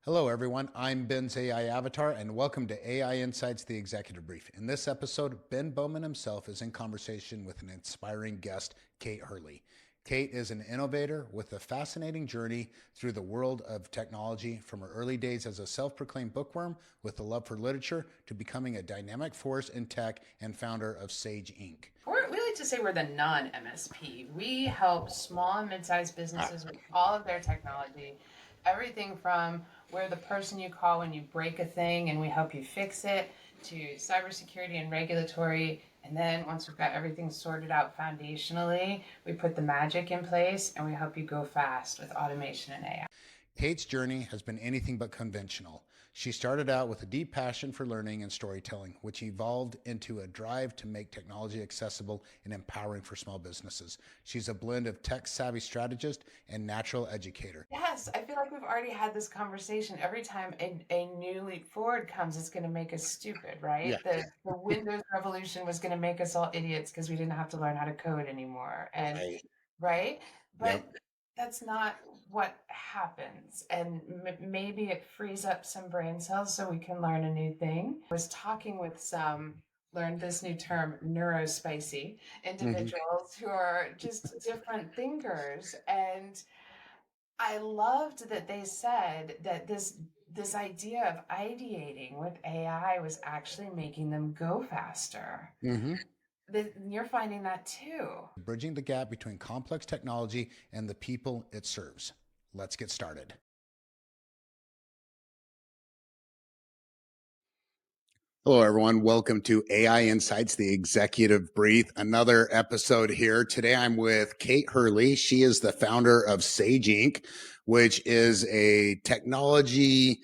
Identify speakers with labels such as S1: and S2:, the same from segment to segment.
S1: Hello, everyone. I'm Ben's AI avatar, and welcome to AI Insights, the Executive Brief. In this episode, Ben Bohman himself is in conversation with an inspiring guest, Kate Hurley. Kate is an innovator with a fascinating journey through the world of technology, from her early days as a self-proclaimed bookworm with a love for literature to becoming a dynamic force in tech and founder of Sage Inc.
S2: We like to say we're the non-MSP. We help small and mid-sized businesses with all of their technology. Everything from we're the person you call when you break a thing and we help you fix it, to cybersecurity and regulatory. And then once we've got everything sorted out foundationally, we put the magic in place and we help you go fast with automation and AI.
S1: Kate's journey has been anything but conventional. She started out with a deep passion for learning and storytelling, which evolved into a drive to make technology accessible and empowering for small businesses. She's a blend of tech savvy strategist and natural educator.
S2: Yes, I feel like we've already had this conversation. Every time a new leap forward comes, it's going to make us stupid,
S1: Yeah,
S2: right? The Windows revolution was going to make us all idiots because we didn't have to learn how to code anymore. And
S1: right.
S2: right? But
S1: Yep.
S2: that's not what happens. And maybe it frees up some brain cells so we can learn a new thing. I was talking with learned this new term, neurospicy
S1: Mm-hmm.
S2: individuals who are just different thinkers. And I loved that they said that this idea of ideating with AI was actually making them go faster.
S1: Mm-hmm.
S2: You're finding that too.
S1: Bridging the gap between complex technology and the people it serves. Let's get started. Hello, everyone. Welcome to AI Insights, the Executive Brief. Another episode here. Today, I'm with Kate Hurley. She is the founder of Sage Inc., which is a technology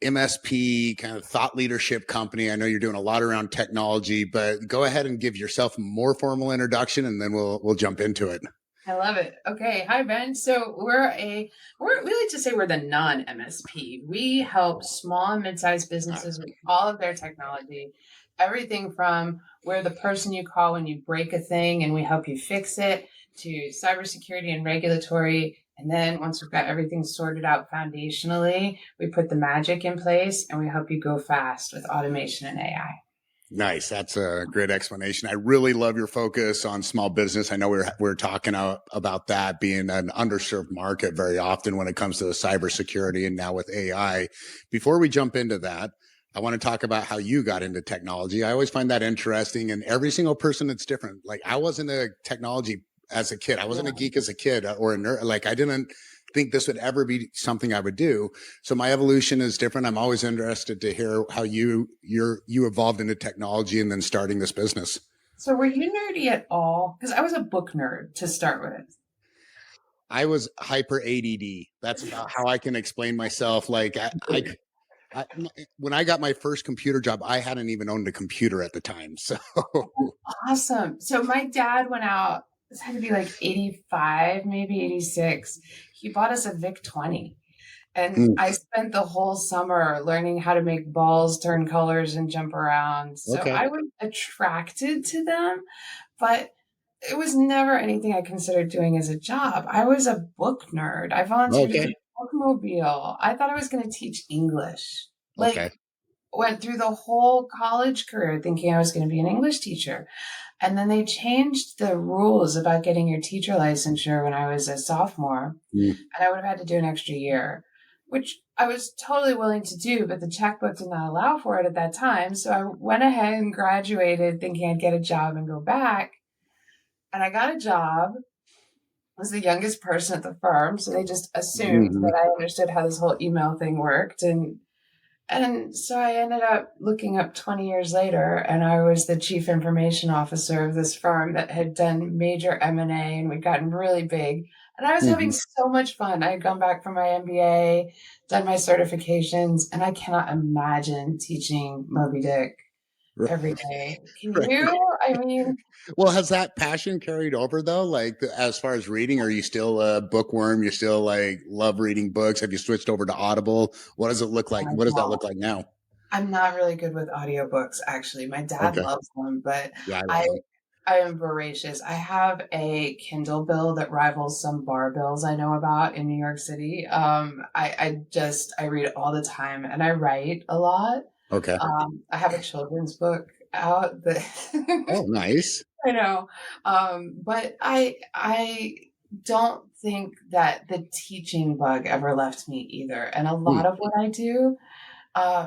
S1: MSP kind of thought leadership company. I know you're doing a lot around technology, but go ahead and give yourself a more formal introduction, and then we'll jump into it.
S2: I love it. Okay, hi Ben. So we like to say we're the non-MSP. We help small and mid-sized businesses with all of their technology. Everything from we're the person you call when you break a thing and we help you fix it, to cybersecurity and regulatory. And then once we've got everything sorted out foundationally, we put the magic in place and we help you go fast with automation and AI.
S1: Nice. That's a great explanation. I really love your focus on small business. I know we're talking about that being an underserved market very often when it comes to the cybersecurity and now with AI. Before we jump into that, I want to talk about how you got into technology. I always find that interesting, and every single person it's different. Like, I wasn't a technology as a kid. I wasn't a geek as a kid or a nerd. Like, I didn't think this would ever be something I would do. So my evolution is different. I'm always interested to hear how you evolved into technology and then starting this business.
S2: So were you nerdy at all? Because I was a book nerd to start with.
S1: I was hyper ADD. That's about how I can explain myself. Like I when I got my first computer job, I hadn't even owned a computer at the time. So
S2: Awesome. So my dad went out, this had to be like 85, maybe 86. He bought us a VIC 20. And
S1: mm,
S2: I spent the whole summer learning how to make balls turn colors and jump around. So
S1: okay,
S2: I was attracted to them, but it was never anything I considered doing as a job. I was a book nerd. I volunteered at
S1: okay,
S2: the bookmobile. I thought I was going to teach English. Like,
S1: okay.
S2: went through the whole college career thinking I was going to be an English teacher. And then they changed the rules about getting your teacher licensure when I was a sophomore.
S1: Mm,
S2: And I would have had to do an extra year, which I was totally willing to do, but the checkbook did not allow for it at that time. So I went ahead and graduated thinking I'd get a job and go back. And I got a job. I was the youngest person at the firm. So they just assumed
S1: mhm.
S2: that I understood how this whole email thing worked. And so I ended up looking up 20 years later, and I was the chief information officer of this firm that had done major M&A, and we'd gotten really big. And I was having
S1: Mhm.
S2: so much fun. I had gone back for my MBA, done my certifications, and I cannot imagine teaching Moby Dick every day. Can
S1: Right.
S2: you? I mean,
S1: Well, has that passion carried over though? Like, as far as reading, are you still a bookworm? You still like love reading books? Have you switched over to Audible? What does it look like? What does that look like now?
S2: I'm not really good with audiobooks, actually. My dad
S1: Okay.
S2: loves them, but
S1: Yeah, I love
S2: I
S1: them.
S2: I am voracious. I have a Kindle bill that rivals some bar bills I know about in New York City. I read it all the time, and I write a lot.
S1: Okay.
S2: I have a children's book out that
S1: Oh, nice.
S2: I know, but I don't think that the teaching bug ever left me either. And a
S1: Hmm.
S2: lot of what I do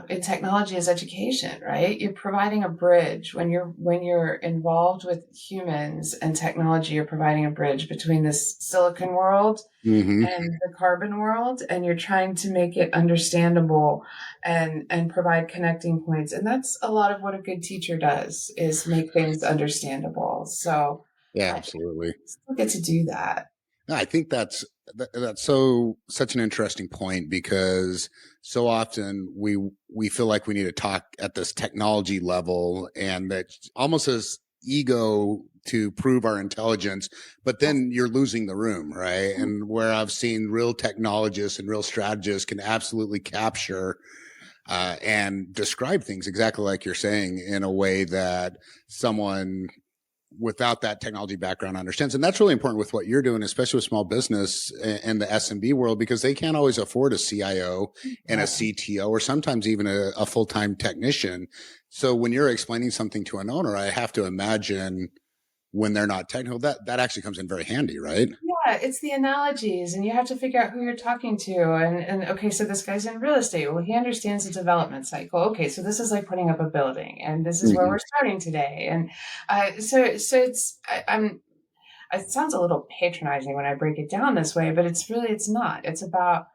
S2: in technology is education, right? You're providing a bridge when you're involved with humans and technology. You're providing a bridge between this silicon world
S1: Hmm.
S2: and the carbon world, and you're trying to make it understandable and provide connecting points. And that's a lot of what a good teacher does, is make things understandable. So
S1: Yeah,
S2: I
S1: absolutely.
S2: still get to do that.
S1: No, I think that's such an interesting point because so often we feel like we need to talk at this technology level and that almost as ego to prove our intelligence, but then you're losing the room, right? And where I've seen real technologists and real strategists can absolutely capture and describe things exactly like you're saying in a way that someone without that technology background understands. And that's really important with what you're doing, especially with small business and the SMB world, because they can't always afford a CIO and a
S2: Right.
S1: CTO or sometimes even a full-time technician. So when you're explaining something to an owner, I have to imagine when they're not technical, that actually comes in very handy, right?
S2: Yeah, it's the analogies, and you have to figure out who you're talking to. And okay, so this guy's in real estate. Well, he understands the development cycle. Okay, so this is like putting up a building, and this is where
S1: Hmm.
S2: we're starting today. And so I'm. It sounds a little patronizing when I break it down this way, but it's not. It's about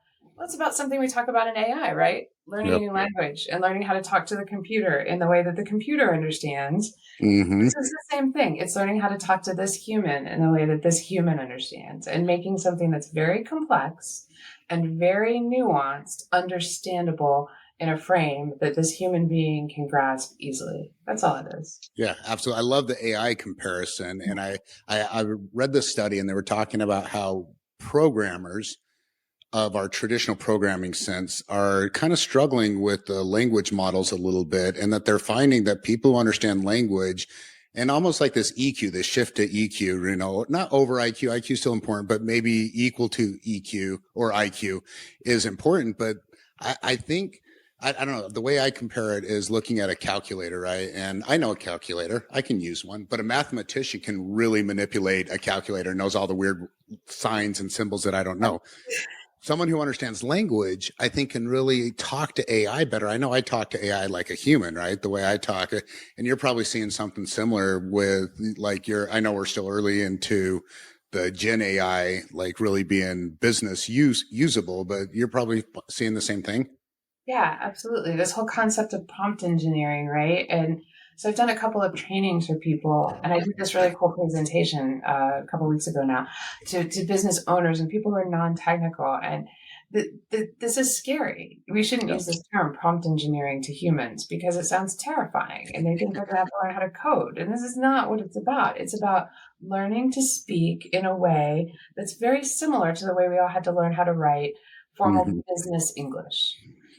S2: something we talk about in AI, right? Learning a
S1: Yep.
S2: new language and learning how to talk to the computer in the way that the computer understands.
S1: Hmm.
S2: This is the same thing. It's learning how to talk to this human in the way that this human understands, and making something that's very complex and very nuanced understandable in a frame that this human being can grasp easily. That's all it is.
S1: Yeah, absolutely. I love the AI comparison. And I read this study and they were talking about how programmers of our traditional programming sense are kind of struggling with the language models a little bit, and that they're finding that people who understand language and almost like this EQ, this shift to EQ, not over IQ, IQ is still important, but maybe equal to EQ or IQ is important. But I think, I don't know, the way I compare it is looking at a calculator, right? And I know a calculator, I can use one, but a mathematician can really manipulate a calculator, knows all the weird signs and symbols that I don't know. Someone who understands language, I think, can really talk to AI better. I know I talk to AI like a human, right? The way I talk, and you're probably seeing something similar with like I know we're still early into the Gen AI, like really being usable, but you're probably seeing the same thing.
S2: Yeah, absolutely. This whole concept of prompt engineering, right? And so I've done a couple of trainings for people, and I did this really cool presentation a couple of weeks ago now to business owners and people who are non-technical. And this is scary. We shouldn't
S1: Yeah.
S2: use this term prompt engineering to humans because it sounds terrifying, and they think they're going to have to learn how to code. And this is not what it's about. It's about learning to speak in a way that's very similar to the way we all had to learn how to write formal
S1: Hmm.
S2: business English.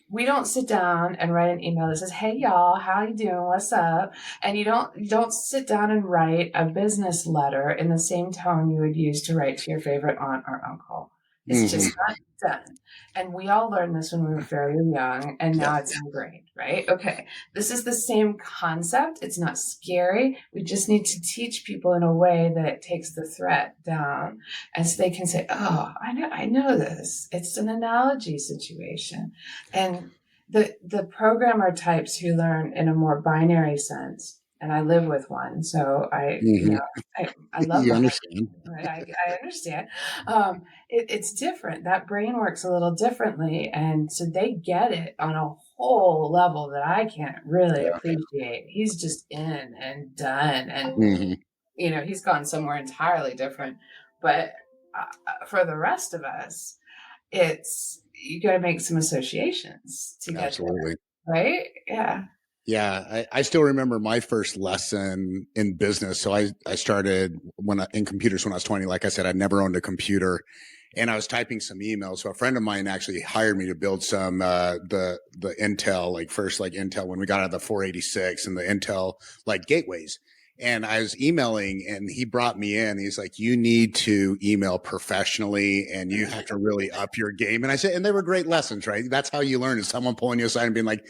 S2: We don't sit down and write an email that says, "Hey y'all, how you doing? What's up?" And you don't sit down and write a business letter in the same tone you would use to write to your favorite aunt or uncle. It's just
S1: Hmm.
S2: not done. And we all learned this when we were fairly young, and
S1: Yeah.
S2: now it's ingrained, right? Okay. This is the same concept. It's not scary. We just need to teach people in a way that it takes the threat down, and so they can say, "Oh, I know this. It's an analogy situation." And the programmer types who learn in a more binary sense, and I live with one, so
S1: Hmm.
S2: I love
S1: You
S2: the
S1: understand?
S2: right. I understand. It's different. That brain works a little differently, and so they get it on a whole level that I can't really
S1: Yeah.
S2: appreciate. He's just in and done, and
S1: Hmm.
S2: he's gone somewhere entirely different. But for the rest of us, it's you got to make some associations to get there,
S1: Absolutely.
S2: right? Yeah.
S1: Yeah, I still remember my first lesson in business. So I started in computers when I was 20. Like I said, I'd never owned a computer, and I was typing some emails. So a friend of mine actually hired me to build some the Intel, like first like Intel when we got out of the 486 and the Intel like gateways. And I was emailing and he brought me in. He's like, you need to email professionally and you have to really up your game. And I said, and they were great lessons, right? That's how you learn, is someone pulling you aside and being like,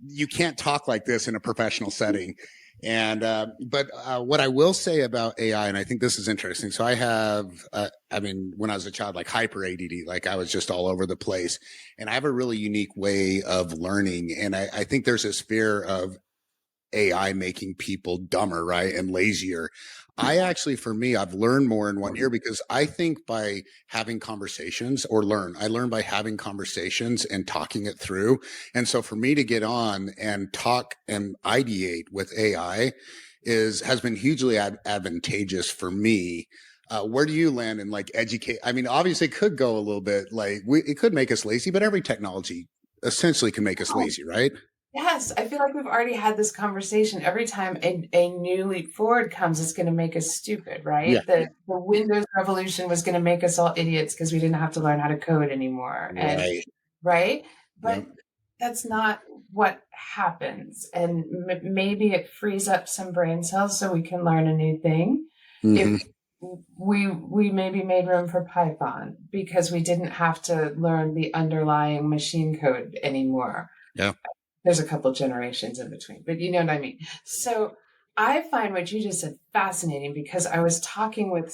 S1: you can't talk like this in a professional setting. And but what I will say about AI, and I think this is interesting. So I have, I mean, when I was a child, like hyper ADD, like I was just all over the place, and I have a really unique way of learning. And I think there's this fear of AI making people dumber, right? And lazier. I actually, for me, I've learned more in 1 year because I think by having conversations I learn by having conversations and talking it through. And so for me to get on and talk and ideate with AI has been hugely advantageous for me. Where do you land in like educate? I mean, obviously it could go a little bit like it could make us lazy, but every technology essentially can make us lazy, right?
S2: Yes, I feel like we've already had this conversation. Every time a new leap forward comes, it's going to make us stupid,
S1: Yeah.
S2: right? The Windows revolution was going to make us all idiots because we didn't have to learn how to code anymore. And
S1: Right.
S2: right? But
S1: Yep.
S2: that's not what happens. And maybe it frees up some brain cells so we can learn a new thing. If
S1: Hmm.
S2: we maybe made room for Python because we didn't have to learn the underlying machine code anymore.
S1: Yeah.
S2: There's a couple generations in between, but you know what I mean. So I find what you just said fascinating because I was talking with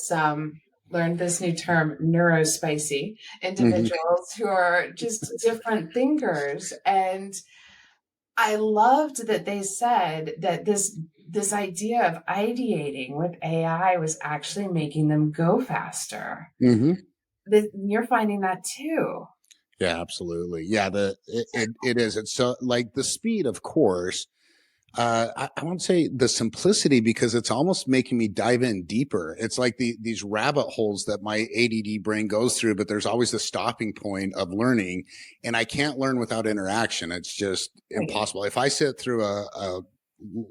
S2: learned this new term, neurospicy
S1: Hmm.
S2: individuals who are just different thinkers. And I loved that they said that this idea of ideating with AI was actually making them go faster.
S1: Hmm.
S2: You're finding that too.
S1: Yeah, absolutely. Yeah, it is. It's so like the speed, of course. I won't say the simplicity because it's almost making me dive in deeper. It's like these rabbit holes that my ADD brain goes through, but there's always the stopping point of learning, and I can't learn without interaction. It's just
S2: Right.
S1: impossible. If I sit through a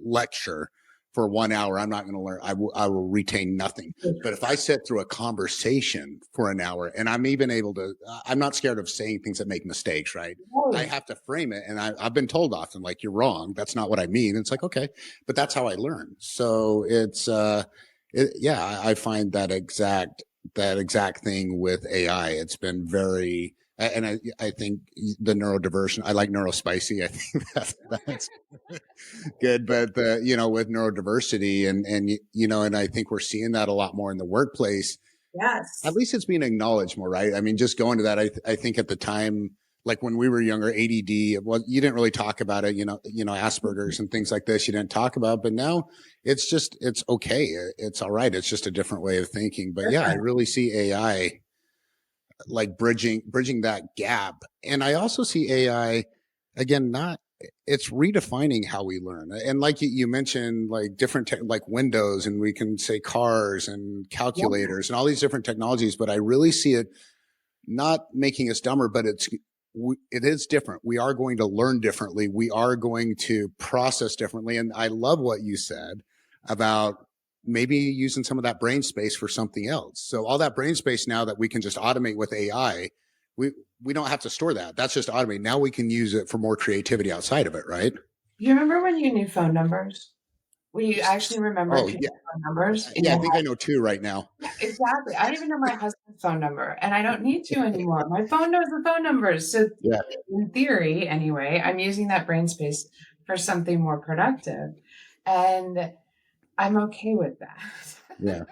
S1: lecture for 1 hour, I'm not going to learn. I will retain nothing. But if I sit through a conversation for an hour, and I'm even able to, I'm not scared of saying things that make mistakes, right? I
S2: Right.
S1: have to frame it. And I've been told often, like, you're wrong. That's not what I mean. It's like, okay, but that's how I learn. So yeah, I find that exact thing with AI. It's been very, and I think the neurodiversion, I like neurospicy. I think that's good. But with neurodiversity and I think we're seeing that a lot more in the workplace. At
S2: Yes.
S1: least it's being acknowledged more, right? I mean, just going to that, I think at the time, like when we were younger, ADD, well, you didn't really talk about it, Asperger's and things like this, you didn't talk about, but now it's okay. It's all right. It's just a different way of thinking. But yeah, I really see AI like bridging that gap. And I also see AI again, not it's redefining how we learn. And like you mentioned, like different like Windows, and we can say cars and
S2: Yep.
S1: calculators and all these different technologies. But I really see it not making us dumber, but it is different. We are going to learn differently. We are going to process differently. And I love what you said about maybe using some of that brain space for something else. So all that brain space now that we can just automate with AI, we we don't have to store that. That's just automate. Now we can use it for more creativity outside of it, right?
S2: You remember when you knew phone numbers? When you actually remembered
S1: Oh
S2: people's
S1: yeah,
S2: phone numbers in
S1: yeah. I
S2: your
S1: think
S2: head?
S1: I know two right now.
S2: Yeah, exactly. I even know my husband's phone number, and I don't need to anymore. My phone knows the phone numbers. So,
S1: Yeah,
S2: in theory, anyway, I'm using that brain space for something more productive, and I'm okay with that.
S1: yeah.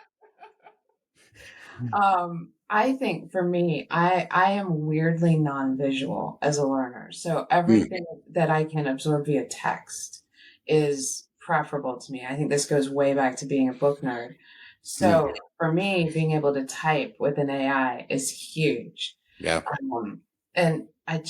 S2: I think for me, I am weirdly non-visual as a learner. So
S1: Mm,
S2: everything that I can absorb via text is preferable to me. I think this goes way back to being a book nerd.
S1: mm,
S2: So for me, being able to type with an AI is huge.
S1: yeah.
S2: And I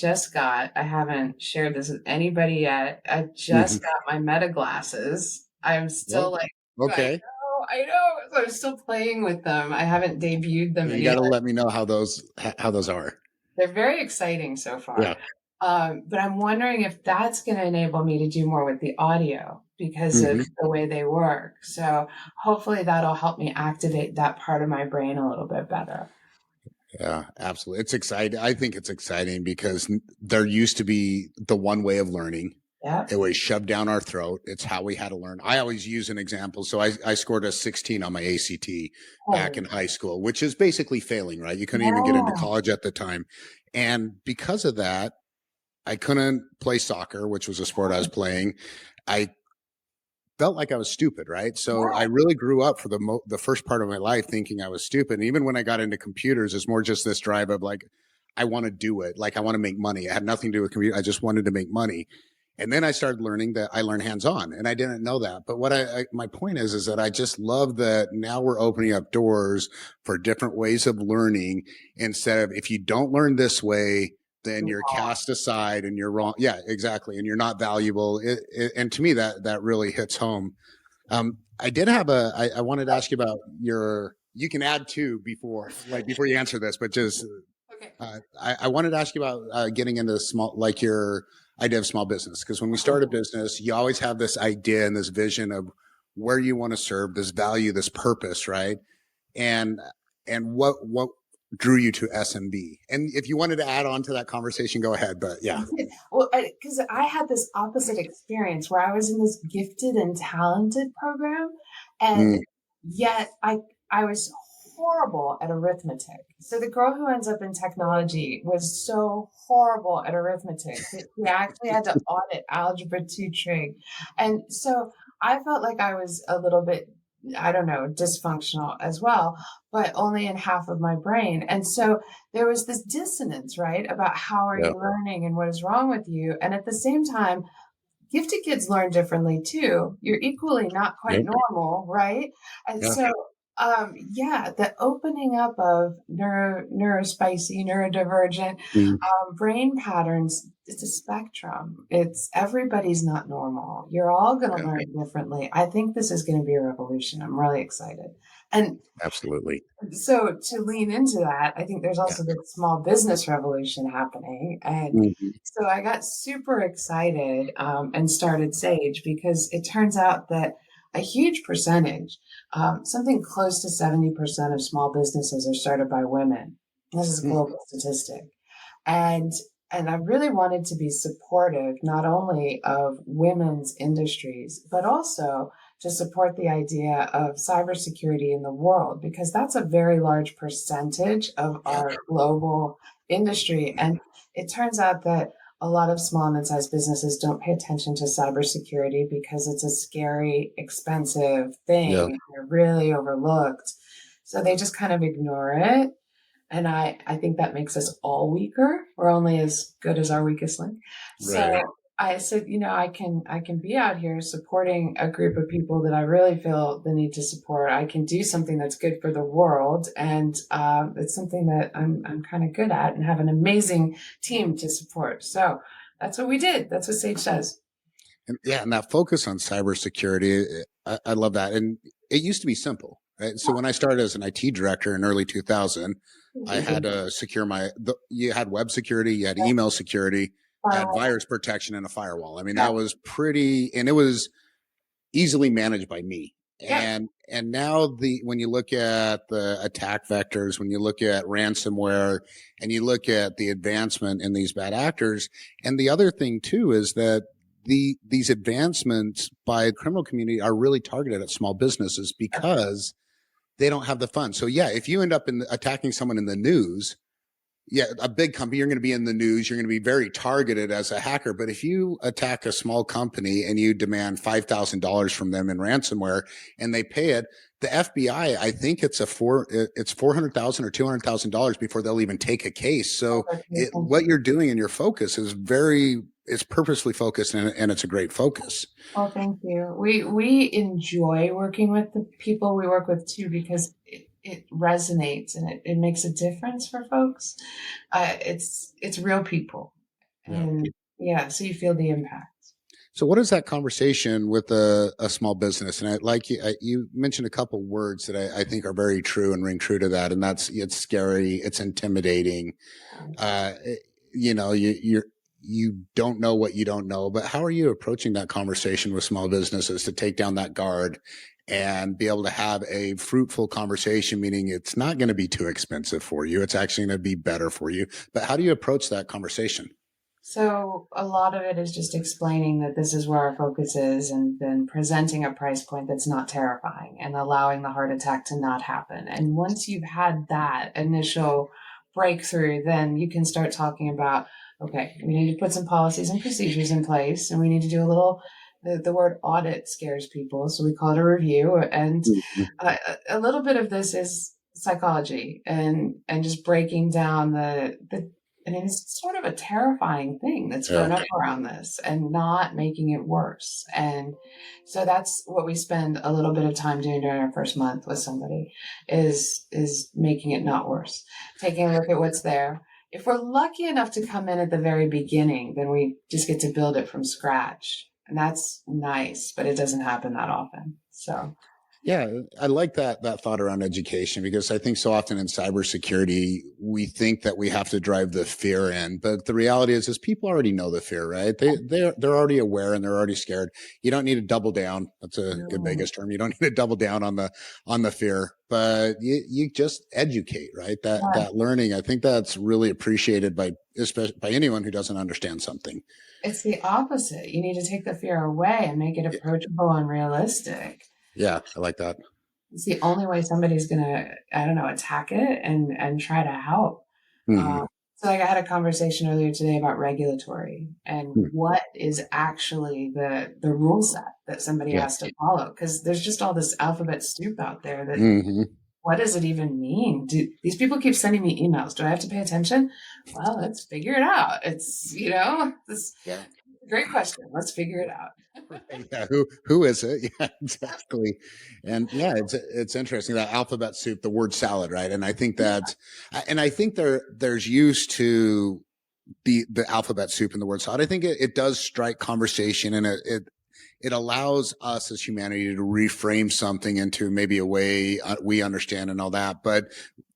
S2: haven't shared this with anybody yet. I
S1: Hmm.
S2: just got my meta glasses. I'm still
S1: Well,
S2: like,
S1: okay.
S2: I know. So I'm still playing with them. I haven't debuted them
S1: You got to
S2: anywhere.
S1: let me know how those are.
S2: They're very exciting so far.
S1: Yeah.
S2: But I'm wondering if that's going to enable me to do more with the audio because of
S1: Hmm.
S2: the way they work. So hopefully that'll help me activate that part of my brain a little bit better.
S1: Yeah, absolutely. It's exciting. I think it's exciting because there used to be the one way of learning.
S2: Yeah.
S1: It was shoved down our throat. It's how we had to learn. I always use an example. So I scored a 16 on my ACT back
S2: Oh,
S1: in high school, which is basically failing, right? You couldn't even get into
S2: yeah.
S1: college at the time. And because of that, I couldn't play soccer, which was a sport I was playing. I felt like I was stupid, right? So I
S2: Yeah.
S1: really grew up for the first part of my life thinking I was stupid. And even when I got into computers, it's more just this drive of like, I want to do it. Like I want to make money. It had nothing to do with computer. I just wanted to make money. And then I started learning that I learned hands-on, and I didn't know that. But what my point is that I just love that now we're opening up doors for different ways of learning instead of if you don't learn this way, then you're cast aside and you're wrong. Yeah, exactly. And you're not valuable. And to me, that really hits home. I did have I wanted to ask you about you can add to before you answer this, but just,
S2: Okay.
S1: I wanted to ask you about getting into like your idea of small business. Because when we start a business, you always have this idea and this vision of where you want to serve, this value, this purpose, right? And what drew you to SMB? And if you wanted to add on to that conversation, go ahead. But yeah.
S2: Well, because I had this opposite experience where I was in this gifted and talented program, and
S1: Mm,
S2: yet I was horrible at arithmetic. So the girl who ends up in technology was so horrible at arithmetic that we actually had to audit algebra 2 trig. And so I felt like I was a little bit, I don't know, dysfunctional as well, but only in half of my brain. And so there was this dissonance, right, about how are
S1: yeah.
S2: you learning and what is wrong with you. And at the same time, gifted kids learn differently too. You're equally not quite
S1: Yep.
S2: normal, right? And
S1: Yeah.
S2: so, yeah, the opening up of neurospicy, neurodivergent
S1: Mm,
S2: brain patterns, it's a spectrum. It's everybody's not normal. You're all going to
S1: yeah.
S2: learn differently. I think this is going to be a revolution. I'm really excited. And
S1: Absolutely.
S2: so to lean into that, I think there's
S1: Yeah.
S2: also the small business revolution happening. And
S1: Mhm.
S2: so I got super excited and started Sage because it turns out that a huge percentage, something close to 70% of small businesses are started by women. This is a
S1: Mm,
S2: global statistic. And and I really wanted to be supportive not only of women's industries, but also to support the idea of cybersecurity in the world, because that's a very large percentage of
S1: yeah.
S2: our global industry. And it turns out that a lot of small and mid-sized businesses don't pay attention to cybersecurity because it's a scary, expensive
S1: Yeah.
S2: thing. They're really overlooked. So they just kind of ignore it. And I think that makes us all weaker. We're only as good as our weakest link. So
S1: Right.
S2: I said, I can be out here supporting a group of people that I really feel the need to support. I can do something that's good for the world, and it's something that I'm kind of good at, and have an amazing team to support. So that's what we did. That's what Sage does.
S1: And yeah, and that focus on cybersecurity, I love that. And it used to be simple, right? So when I started as an IT director in early 2000, I had to secure you had web security, you had email security, had
S2: Firewall.
S1: virus protection and a firewall. I mean,
S2: Yeah.
S1: that was and it was easily managed by me.
S2: Yeah.
S1: And now when you look at the attack vectors, when you look at ransomware, and you look at the advancement in these bad actors, and the other thing too is that these advancements by the criminal community are really targeted at small businesses because they don't have the funds. So yeah, if you end up attacking someone in the news, yeah, a big company, you're going to be in the news. You're going to be very targeted as a hacker. But if you attack a small company and you demand $5,000 from them in ransomware and they pay it, the FBI, I think it's it's 400,000 or $200,000 before they'll even take a case. So what you're doing in your focus is it's purposely focused, and it's a great focus.
S2: Well, thank you. We enjoy working with the people we work with too, because it resonates and it makes a difference for folks. It's real people,
S1: Yeah.
S2: and yeah, so you feel the impact.
S1: So what is that conversation with a small business? And you mentioned a couple words that I think are very true and ring true to that. And it's scary. It's intimidating. It- you don't know what you don't know, but how are you approaching that conversation with small businesses to take down that guard and be able to have a fruitful conversation, meaning it's not going to be too expensive for you. It's actually going to be better for you. But how do you approach that conversation?
S2: So a lot of it is just explaining that this is where our focus is and then presenting a price point that's not terrifying and allowing the heart attack to not happen. And once you've had that initial breakthrough, then you can start talking about, okay, we need to put some policies and procedures in place and we need to do a little, the word audit scares people. So we call it a review. And
S1: Mhm.
S2: a little bit of this is psychology and just breaking down the I mean, it's sort of a terrifying thing that's
S1: Yeah.
S2: grown up around this and not making it worse. And so that's what we spend a little bit of time doing during our first month with somebody is making it not worse. Taking a look at what's there. If we're lucky enough to come in at the very beginning, then we just get to build it from scratch. And that's nice, but it doesn't happen that often. So
S1: Yeah, I like that thought around education, because I think so often in cybersecurity we think that we have to drive the fear in, but the reality is people already know the fear, right? They're already aware and they're already scared. You don't need to double down. That's a good
S2: no,
S1: Vegas term. You don't need to double down on the fear, but you just educate, right?
S2: yeah,
S1: That learning, I think that's really appreciated by, especially by anyone who doesn't understand something.
S2: it's the opposite. You need to take the fear away and make it
S1: Yeah,
S2: approachable and realistic.
S1: yeah, I like that.
S2: It's the only way somebody's gonna, I don't know, attack it and try to help.
S1: Hmm.
S2: Um, so like I had a conversation earlier today about regulatory and what is actually the rule set that somebody
S1: Yeah.
S2: has to follow. Because there's just all this alphabet soup out there that
S1: Hmm.
S2: what does it even mean? Do these people keep sending me emails? Do I have to pay attention? Well, let's figure it out. It's, this
S1: Yeah.
S2: great question. Let's figure it out.
S1: Right, yeah, who is it? Yeah, exactly. And yeah, it's interesting that alphabet soup, the word salad, right? And I think that, and I think there's used to the alphabet soup and the word salad. I think it does strike conversation, and it allows us as humanity to reframe something into maybe a way we understand and all that. But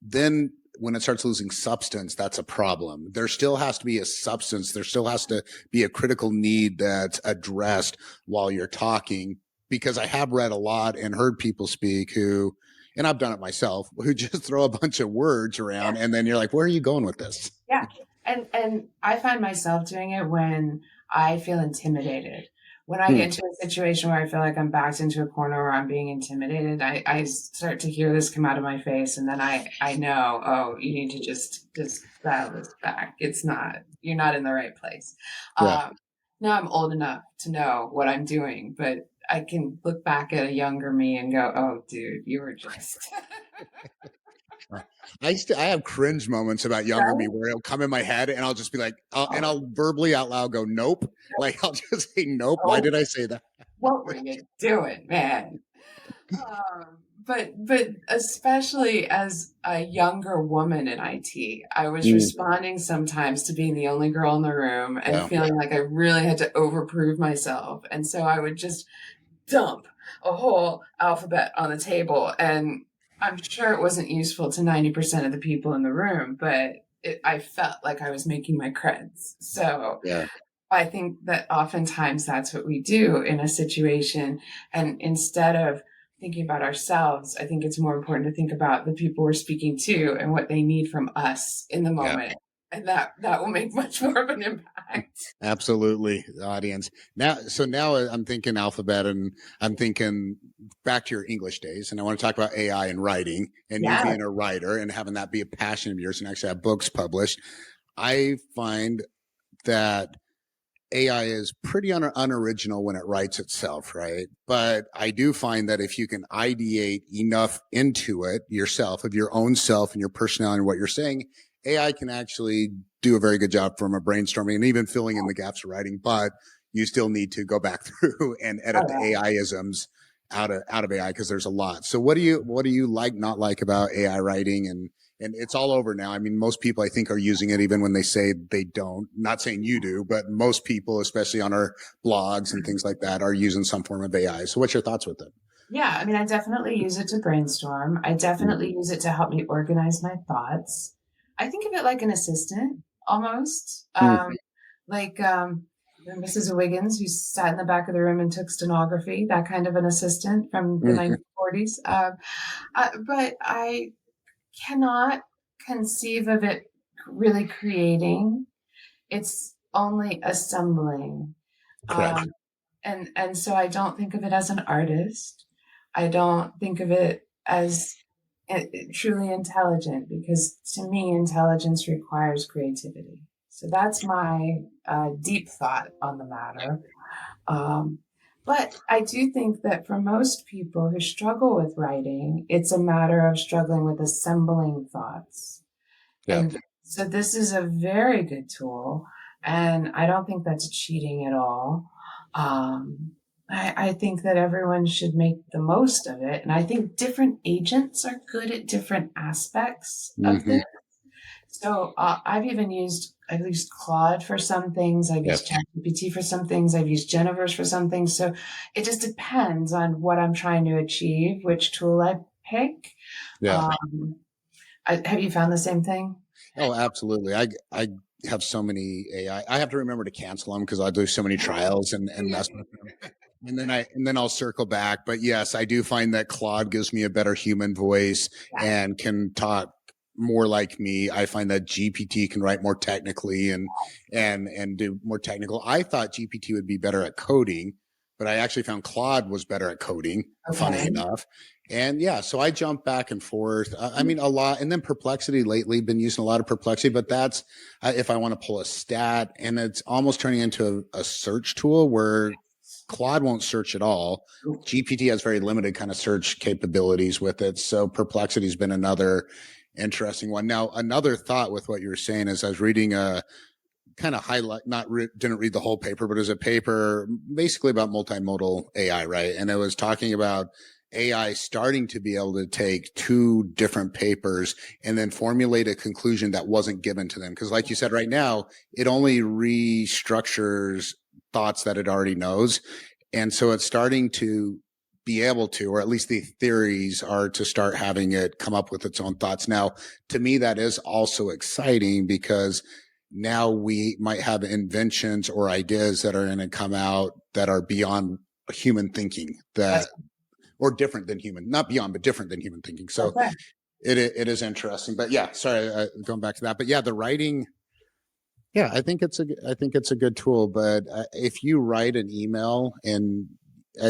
S1: then when it starts losing substance, that's a problem. There still has to be a substance. There still has to be a critical need that's addressed while you're talking. Because I have read a lot and heard people speak who, and I've done it myself, who just throw a bunch of words around, and then you're like, where are you going with this?
S2: Yeah. And I find myself doing it when I feel intimidated. When I get
S1: Hmm.
S2: into a situation where I feel like I'm backed into a corner or I'm being intimidated, I start to hear this come out of my face and then I know, oh, you need to just dial this back. It's not, you're not in the right place.
S1: Yeah.
S2: Now I'm old enough to know what I'm doing, but I can look back at a younger me and go, oh dude, you were just
S1: I have cringe moments about younger me
S2: right.
S1: where it'll come in my head and I'll just be like, and I'll verbally out loud go, nope. Like I'll just say, nope. Why
S2: Oh,
S1: did I say that?
S2: what were you doing, man? But especially as a younger woman in IT, I was
S1: Mm,
S2: responding sometimes to being the only girl in the room and
S1: yeah.
S2: feeling like I really had to overprove myself. And so I would just dump a whole alphabet on the table. And I'm sure it wasn't useful to 90% of the people in the room, but I felt like I was making my creds. So
S1: Yeah.
S2: I think that oftentimes that's what we do in a situation. And instead of thinking about ourselves, I think it's more important to think about the people we're speaking to and what they need from us in the
S1: Yeah.
S2: moment. And that will make much more of an impact.
S1: Absolutely. The audience. Now I'm thinking alphabet, and I'm thinking back to your English days. And I want to talk about AI and writing, and you
S2: Yeah.
S1: being a writer and having that be a passion of yours and actually have books published. I find that AI is pretty unoriginal when it writes itself, right? But I do find that if you can ideate enough into it yourself, of your own self and your personality and what you're saying, AI can actually do a very good job from a brainstorming and even filling in the gaps of writing. But you still need to go back through and
S2: Oh,
S1: edit the
S2: yeah.
S1: AI isms out of AI, because there's a lot. So what do you like not like about AI writing, and it's all over now. I mean, most people I think are using it even when they say they don't. Not saying you do, but most people, especially on our blogs and things like that, are using some form of AI. So what's your thoughts with it?
S2: Yeah. I mean, I definitely use it to brainstorm. I definitely use it to help me organize my thoughts. I think of it like an assistant almost.
S1: Mm-hmm.
S2: Like Mrs. Wiggins, who sat in the back of the room and took stenography, that kind of an assistant from the
S1: Mm-hmm.
S2: 1940s. But I cannot conceive of it really creating. It's only assembling.
S1: Correct.
S2: And so I don't think of it as an artist. I don't think of it as truly intelligent, because to me, intelligence requires creativity. So that's my deep thought on the matter. Um, but I do think that for most people who struggle with writing, it's a matter of struggling with assembling thoughts.
S1: Yeah.
S2: And so this is a very good tool, and I don't think that's cheating at all. I think that everyone should make the most of it, and I think different agents are good at different aspects of
S1: Hmm.
S2: this. So I've used Claude for some things. I've
S1: Yeah.
S2: used ChatGPT for some things. I've used Jennifer's for some things. So it just depends on what I'm trying to achieve, which tool I pick.
S1: Yeah.
S2: Um, have you found the same thing?
S1: Oh, absolutely. I have so many AI. I have to remember to cancel them because I do so many trials and mess with them. And then I'll circle back. But yes, I do find that Claude gives me a better human voice
S2: Yeah.
S1: and can talk more like me. I find that GPT can write more technically and do more technical. I thought GPT would be better at coding, but I actually found Claude was better at coding, funny
S2: Okay.
S1: enough. And yeah, so I jump back and forth. I mean, a lot. And then Perplexity lately, been using a lot of Perplexity, but that's if I want to pull a stat, and it's almost turning into a search tool where Claude won't search at all. GPT has very limited kind of search capabilities with it. So Perplexity's been another interesting one. Now, another thought with what you were saying is I was reading a kind of highlight, didn't read the whole paper, but it was a paper basically about multimodal AI, right? And it was talking about AI starting to be able to take two different papers and then formulate a conclusion that wasn't given to them. Because, like you said, right now, it only restructures thoughts that it already knows. And so it's starting to be able to, or at least the theories are to start having it come up with its own thoughts. Now, to me, that is also exciting because now we might have inventions or ideas that are going to come out that are beyond human thinking, that
S2: That's
S1: or different than human, not beyond, but different than human thinking. So
S2: okay.
S1: it is interesting. But yeah, sorry, going back to that. But yeah, the writing. Yeah, I think it's a good tool. But if you write an email, and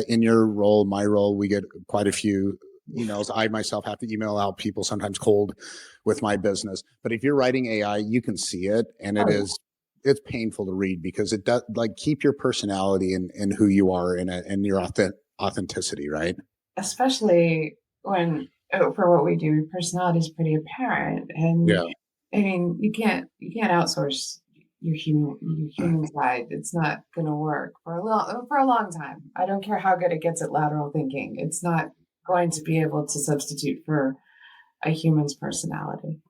S1: in your role, my role, we get quite a few emails. I myself have to email out people sometimes cold with my business. But if you're writing AI, you can see it, and
S2: Oh,
S1: it's painful to read because it does like keep your personality and who you are in it and your authenticity, right?
S2: especially when for what we do, personality is pretty apparent, and
S1: Yeah.
S2: I mean, you can't outsource your human side. It's not going to work for a long time. I don't care how good it gets at lateral thinking. It's not going to be able to substitute for a human's personality.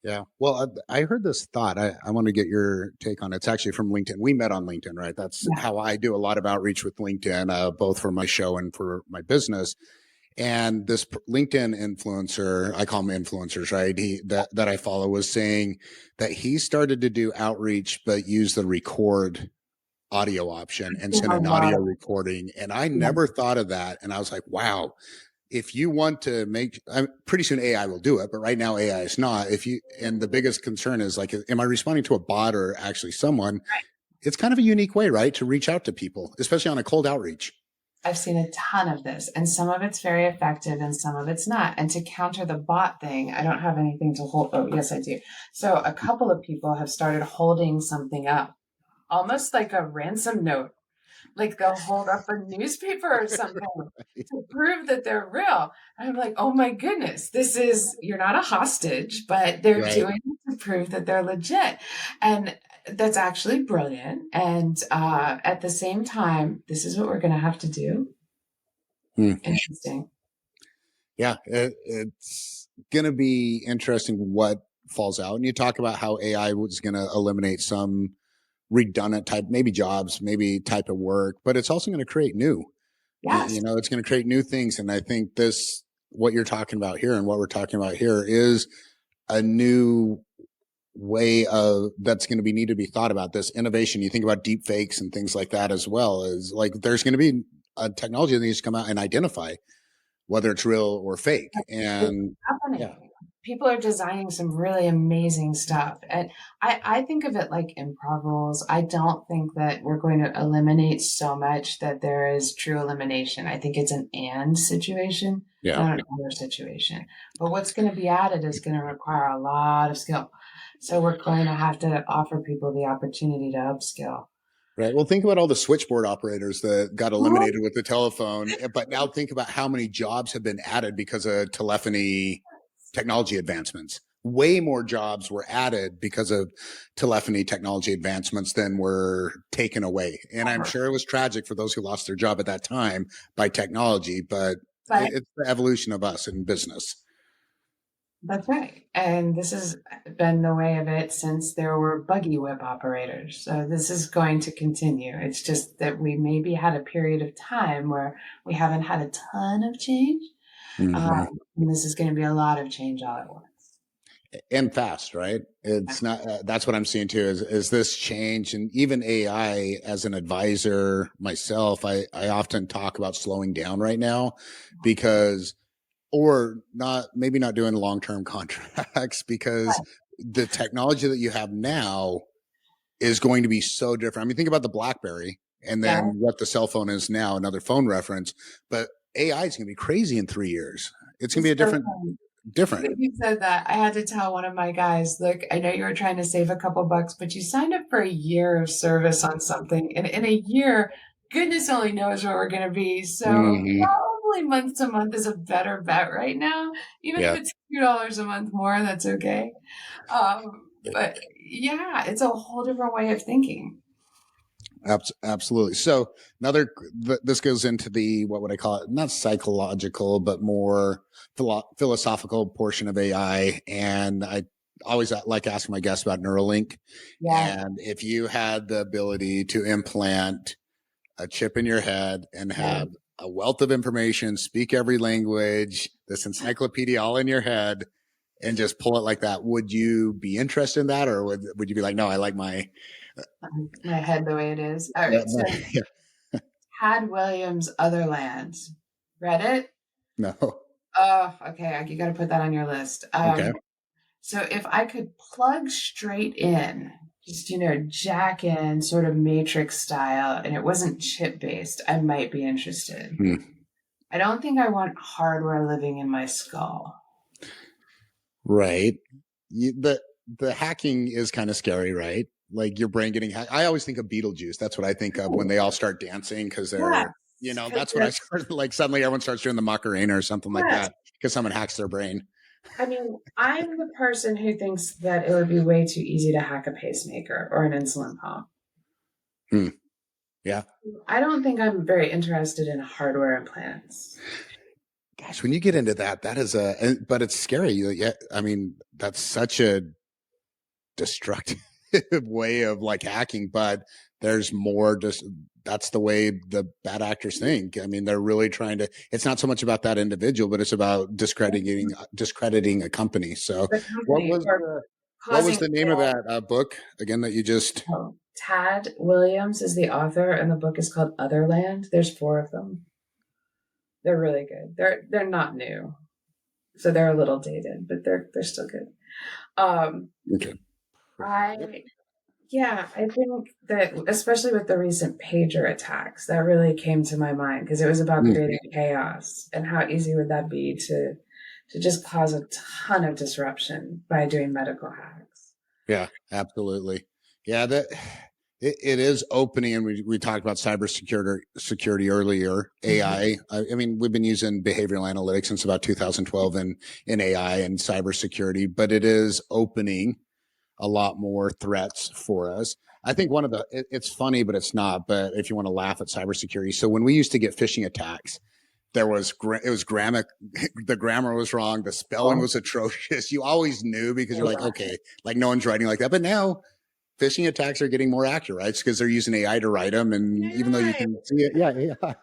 S1: Yeah. Well, I heard this thought. I want to get your take on it. It's actually from LinkedIn. We met on LinkedIn, right? That's
S2: Yeah.
S1: how I do a lot of outreach with LinkedIn, both for my show and for my business. And this LinkedIn influencer, I call them influencers, right? That I follow was saying that he started to do outreach, but use the record audio option and
S2: Seen
S1: send
S2: a
S1: an
S2: lot
S1: audio
S2: of
S1: recording. And I
S2: yeah.
S1: never thought of that. And I was like, wow, if you want to make pretty soon AI will do it, but right now AI is not. If you and the biggest concern is like, am I responding to a bot or actually someone? It's kind of a unique way, right, to reach out to people, especially on a cold outreach.
S2: I've seen a ton of this, and some of it's very effective and some of it's not. And to counter the bot thing, I don't have anything to hold. Oh, yes, I do. So a couple of people have started holding something up, almost like a ransom note. Like they'll hold up a newspaper or something to prove that they're real. And I'm like, oh my goodness, you're not a hostage, but they're
S1: Right.
S2: doing it to prove that they're legit. And that's actually brilliant. And at the same time, this is what we're going to have to do.
S1: Hmm.
S2: Interesting.
S1: Yeah, it's going to be interesting what falls out. And you talk about how AI was going to eliminate some redundant type, maybe jobs, maybe type of work, but it's also going to create new.
S2: Yes.
S1: It's going to create new things. And I think what you're talking about here and what we're talking about here is a new way of that's going to be need to be thought about this innovation. You think about deep fakes and things like that as well as like there's going to be a technology that needs to come out and identify whether it's real or fake.
S2: It's
S1: And yeah,
S2: happening. people are designing some really amazing stuff. And I think of it like improv rules. I don't think that we're going to eliminate so much that there is true elimination. I think it's an and situation,
S1: Yeah.
S2: not an or situation. But what's going to be added is going to require a lot of skill. So we're going to have to offer people the opportunity to upskill.
S1: Right. Well, think about all the switchboard operators that got eliminated with the telephone, but now think about how many jobs have been added because of telephony technology advancements. Way more jobs were added because of telephony technology advancements than were taken away. And I'm sure it was tragic for those who lost their job at that time by technology, but
S2: But
S1: it's the evolution of us in business.
S2: that's right. And this has been the way of it since there were buggy whip operators. So this is going to continue. It's just that we maybe had a period of time where we haven't had a ton of change.
S1: Mm-hmm.
S2: And this is going to be a lot of change all at once.
S1: And fast, right? It's not, that's what I'm seeing too, is this change. And even AI, as an advisor myself, I often talk about slowing down right now because, or not, maybe not doing long-term contracts because the technology that you have now is going to be so different. I mean, think about the BlackBerry and
S2: Yeah.
S1: then what the cell phone is now, another phone reference, but AI is going to be crazy in 3 years. It's going to be a different.
S2: You said that. I had to tell one of my guys, look, I know you were trying to save a couple bucks, but you signed up for a year of service on something. And in a year, goodness only knows where we're going to be. So
S1: Mm-hmm.
S2: probably month to month is a better bet right now. Even if
S1: Yeah.
S2: it's $2 a month more, that's okay. But yeah, it's a whole different way of thinking.
S1: Absolutely. So another, this goes into the, what would I call it? Not psychological, but more philosophical portion of AI. And I always like asking my guests about Neuralink.
S2: Yeah.
S1: And if you had the ability to implant a chip in your head and
S2: Yeah.
S1: have a wealth of information, speak every language, this encyclopedia all in your head, and just pull it like that, would you be interested in that? Or would you be like, no, I like my
S2: head the way it is. All right. So
S1: yeah,
S2: Tad Williams' Otherland. Read it?
S1: no.
S2: Oh, okay. You got to put that on your list.
S1: Okay.
S2: So if I could plug straight in, just, jack in sort of matrix style, and it wasn't chip based, I might be interested.
S1: Hmm.
S2: I don't think I want hardware living in my skull.
S1: Right. The hacking is kind of scary, right? Like your brain getting hacked. I always think of Beetlejuice. That's what I think of when they all start dancing because they're, that's what I started. Like suddenly everyone starts doing the Macarena or something like that because someone hacks their brain.
S2: I mean, I'm the person who thinks that it would be way too easy to hack a pacemaker or an insulin pump.
S1: Hmm. Yeah.
S2: I don't think I'm very interested in hardware implants.
S1: Gosh, when you get into that, that is but it's scary. Yeah. I mean, that's such a destructive way of like hacking, but there's more just that's the way the bad actors think. I mean, they're really trying to, it's not so much about that individual, but it's about discrediting a company. So what was the name of that book again that you just
S2: Tad Williams is the author, and the book is called Otherland. There's 4 of them. They're really good. They're not new, so they're a little dated, but they're still good.
S1: okay.
S2: I think that especially with the recent pager attacks, that really came to my mind because it was about creating chaos, and how easy would that be to just cause a ton of disruption by doing medical hacks.
S1: Yeah, absolutely. Yeah, that it is opening, and we talked about security earlier. AI. I mean, we've been using behavioral analytics since about 2012 in AI and cybersecurity, but it is opening a lot more threats for us. I think one of it's funny, but it's not. But if you want to laugh at cybersecurity, so when we used to get phishing attacks, it was grammar, the grammar was wrong, the spelling was atrocious. You always knew because you're like, okay, like no one's writing like that. But now phishing attacks are getting more accurate, right? Because they're using AI to write them, and even though you can see it, yeah, AI.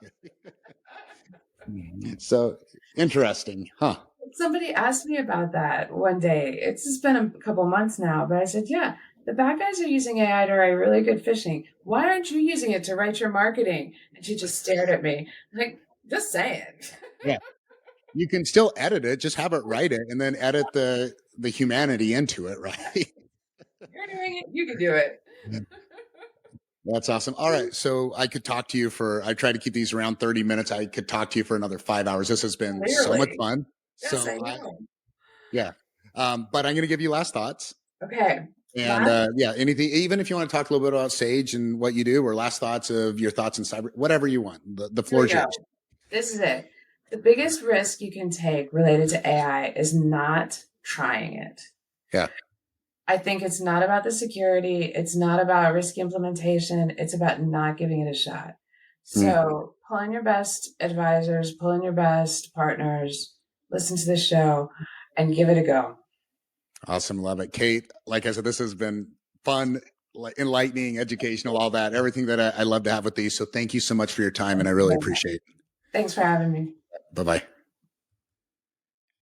S1: So interesting, huh?
S2: Somebody asked me about that one day. It's just been a couple months now, but I said, yeah, the bad guys are using AI to write really good phishing. Why aren't you using it to write your marketing? And she just stared at me like, just saying.
S1: Yeah. You can still edit it, just have it write it, and then edit the humanity into it, right?
S2: You're doing it. You can do it.
S1: That's awesome. All right. So I could talk to you for, I try to keep these around 30 minutes. I could talk to you for another 5 hours. This has been so much
S2: Clearly.
S1: fun.
S2: Yes,
S1: So
S2: I know.
S1: yeah. But I'm going to give you last thoughts.
S2: Okay.
S1: And
S2: Last,
S1: yeah, anything, even if you want to talk a little bit about Sage and what you do, or last thoughts of your thoughts in cyber, whatever you want. The
S2: here
S1: floor
S2: we
S1: is
S2: go.
S1: yours.
S2: This is it. The biggest risk you can take related to AI is not trying it.
S1: Yeah.
S2: I think it's not about the security. It's not about risky implementation. It's about not giving it a shot.
S1: Mm.
S2: So pull in your best advisors, pull in your best partners, listen to the show, and give it a go.
S1: Awesome. Love it. Kate, like I said, this has been fun, enlightening, educational, all that, everything that I love to have with these. So thank you so much for your time. And I really appreciate it.
S2: Thanks for having me.
S1: Bye-bye.